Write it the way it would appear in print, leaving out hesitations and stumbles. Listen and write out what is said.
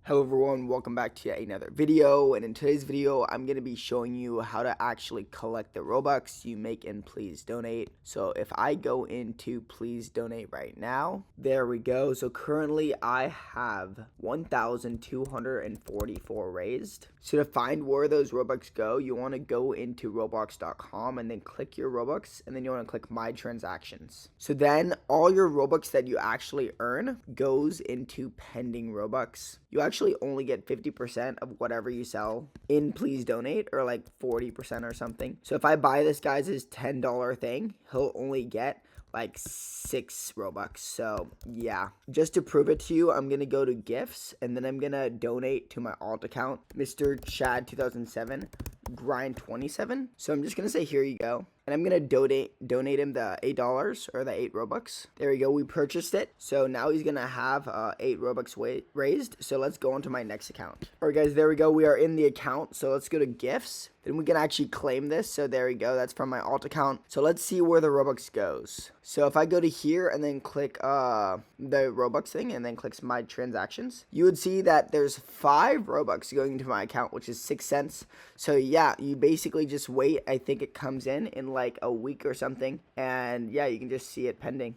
Hello everyone, welcome back to yet another video, and in today's video I'm going to be showing you how to actually collect the Robux you make in Please Donate. So if I go into Please Donate right now, there we go. So currently I have 1,244 raised. So to find where those Robux go, you want to go into roblox.com and then click your Robux, and then you want to click My Transactions. So then all your Robux that you actually earn goes into pending Robux. You actually only get 50% of whatever you sell in Please Donate, or like 40% or something. So if I buy this guy's $10 thing, he'll only get like 6 Robux. So yeah, just to prove it to you, I'm gonna go to gifts, and then I'm gonna donate to my alt account, Mr. Chad 2007 grind 27. So I'm just gonna say here you go, and I'm gonna donate him the $8, or the 8 Robux. There we go, we purchased it. So now he's gonna have 8 Robux raised. So let's go on to my next account. All right guys, there we go, we are in the account. So let's go to gifts, then we can actually claim this. So there we go, that's from my alt account. So let's see where the Robux goes. So if I go to here and then click the Robux thing and then clicks My Transactions, you would see that there's 5 Robux going into my account, which is 6 cents. So yeah, you basically just wait. I think it comes in like a week or something, and yeah, you can just see it pending.